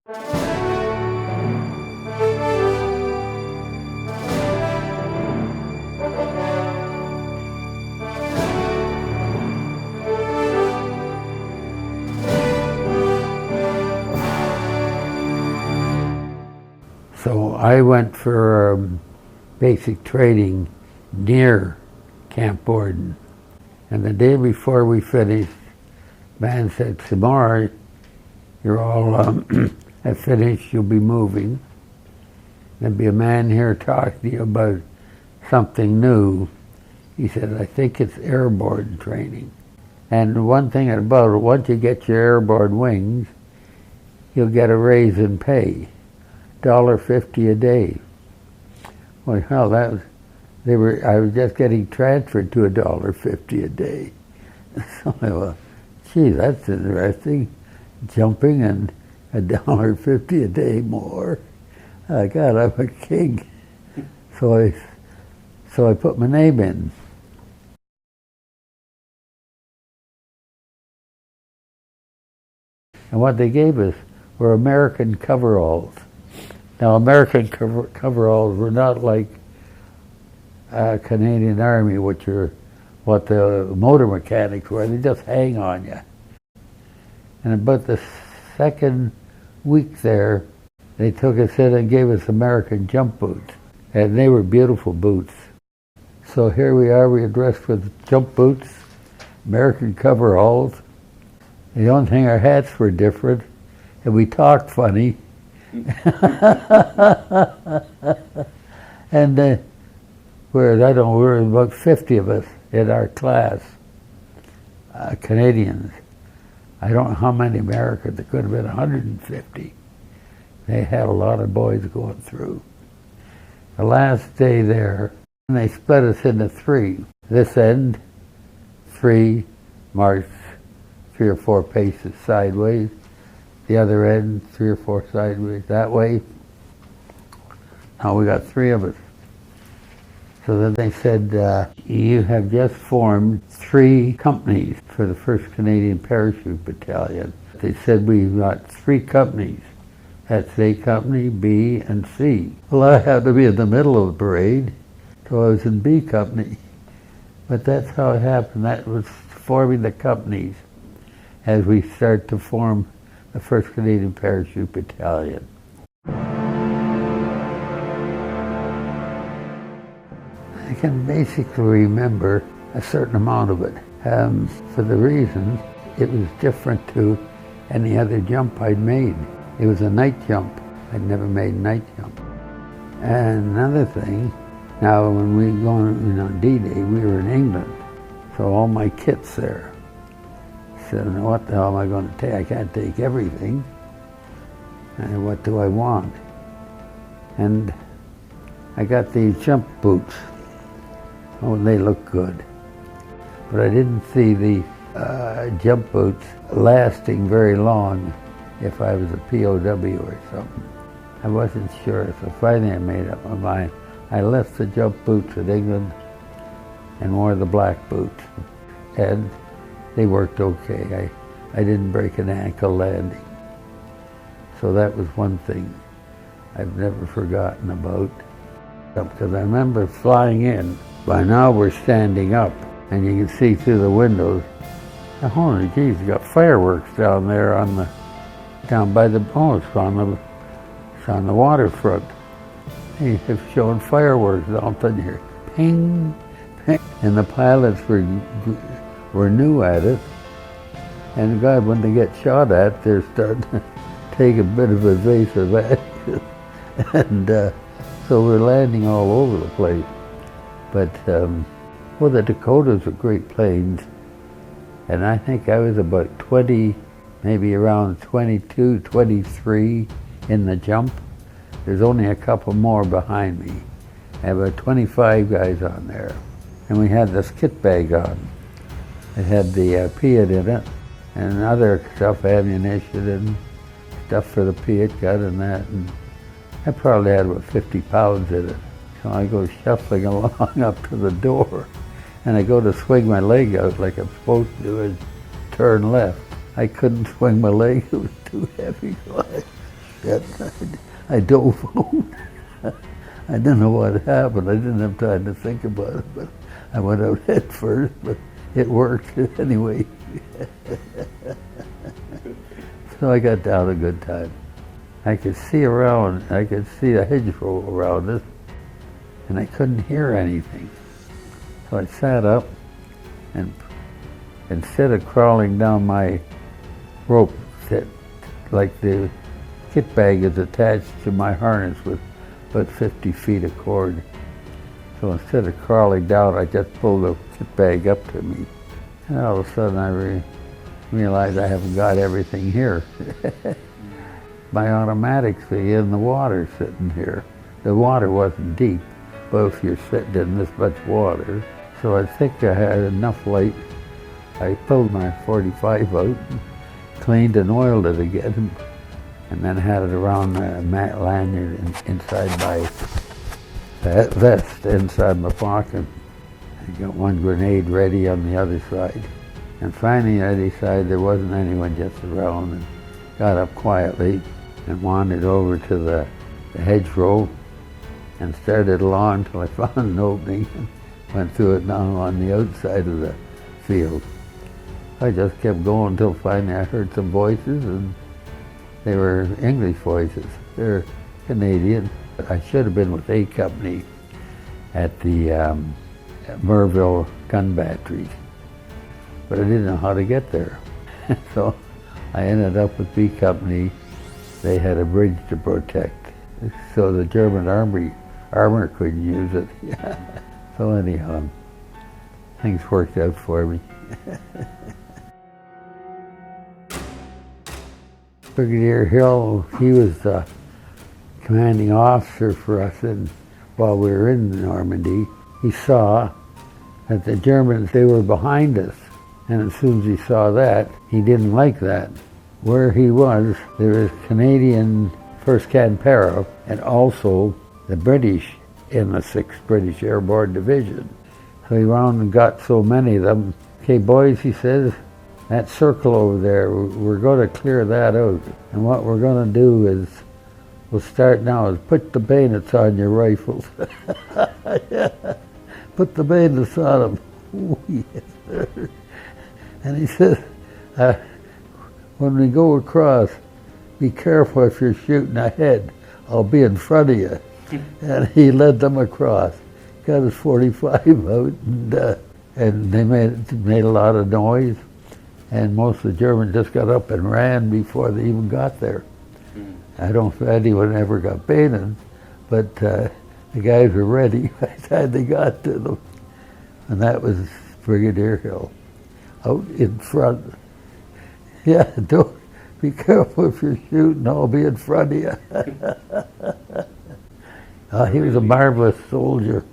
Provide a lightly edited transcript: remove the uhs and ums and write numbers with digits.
So I went for basic training near Camp Borden. And the day before we finished, man said, tomorrow you're all finished, you'll be moving. There'll be a man here talking to you about something new. He said, I think it's airborne training. And one thing about it, once you get your airborne wings, you'll get a raise in pay, $1.50 a day. Well, hell, I was just getting transferred to $1.50 a day. So I thought, gee, that's interesting. Jumping and $1.50 a day more. God, I'm a king. So I put my name in. And what they gave us were American coveralls. Now, American coveralls were not like Canadian Army, which are what the motor mechanics were. They just hang on you. And about the second week there, they took us in and gave us American jump boots. And they were beautiful boots. So here we are, we were dressed with jump boots, American coveralls. The only thing, our hats were different, and we talked funny. And whereas I don't know, we were about 50 of us in our class, Canadians. I don't know how many Americans, it could have been 150. They had a lot of boys going through. The last day there, they split us into three. This end, 3 march 3 or 4 paces sideways. The other end, 3 or 4 sideways that way. Now we got 3 of us. So then they said, you have just formed 3 companies for the 1st Canadian Parachute Battalion. They said we've got 3 companies. That's A Company, B, and C. Well, I had to be in the middle of the parade, so I was in B Company. But that's how it happened. That was forming the companies as we start to form the 1st Canadian Parachute Battalion. I can basically remember a certain amount of it, for the reason it was different to any other jump I'd made. It was a night jump. I'd never made a night jump. And another thing, now when we go on D-Day, we were in England, so all my kit's there. I said, what the hell am I going to take? I can't take everything. And what do I want? And I got these jump boots. Oh, they look good. But I didn't see the jump boots lasting very long if I was a POW or something. I wasn't sure, so finally I made up my mind. I left the jump boots in England and wore the black boots. And they worked okay. I didn't break an ankle landing. So that was one thing I've never forgotten about. Because I remember flying in. By now we're standing up and you can see through the windows. Holy geez, you got fireworks down there down by the, it's on the waterfront. They've shown fireworks all the time here. Ping, ping. And the pilots were new at it. And God, when they get shot at, they're starting to take a bit of evasive action. And so we're landing all over the place. But, well, the Dakotas are great planes. And I think I was about 20, maybe around 22, 23 in the jump. There's only a couple more behind me. I have about 25 guys on there. And we had this kit bag on. It had the Piat in it, and other stuff, ammunition and stuff for the Piat gun and that. And I probably had about 50 pounds in it. So I go shuffling along up to the door, and I go to swing my leg out like I'm supposed to do and turn left. I couldn't swing my leg, it was too heavy. So I shit. I dove out. I didn't know what happened. I didn't have time to think about it, but I went out head first, but it worked anyway. So I got down a good time. I could see around, I could see a hedgerow around us, and I couldn't hear anything. So I sat up, and instead of crawling down my rope, that, like the kit bag is attached to my harness with about 50 feet of cord. So instead of crawling down, I just pulled the kit bag up to me. And all of a sudden I realized I haven't got everything here. My automatic's in the water sitting here. The water wasn't deep, but if you're sitting in this much water, so I think I had enough light. I pulled my 45 out, cleaned and oiled it again, and then had it around the lanyard inside my vest, inside my pocket. I got one grenade ready on the other side. And finally I decided there wasn't anyone just around, and got up quietly and wandered over to the hedgerow and started along till I found an opening and went through it now on the outside of the field. I just kept going until finally I heard some voices, and they were English voices. They're Canadian. I should have been with A Company at the Merville gun battery, but I didn't know how to get there. So I ended up with B Company. They had a bridge to protect, so the German armor couldn't use it. So anyhow, things worked out for me. Brigadier Hill, he was the commanding officer for us while we were in Normandy. He saw that the Germans, they were behind us. And as soon as he saw that, he didn't like that. Where he was, there was Canadian 1st Canberra and also the British in the 6th British Airborne Division. So he round and got so many of them. Okay, boys, he says, that circle over there, we're going to clear that out. And what we're going to do is, we'll start now, is put the bayonets on your rifles. Yeah. Put the bayonets on them. Oh, yes, sir. And he says, when we go across, be careful if you're shooting ahead. I'll be in front of you. And he led them across. Got his 45 out, and they made a lot of noise. And most of the Germans just got up and ran before they even got there. I don't think anyone ever got bayoneted, but the guys were ready by the time they got to them. And that was Brigadier Hill, out in front. Yeah, don't be careful if you're shooting, I'll be in front of you. He was a marvelous soldier.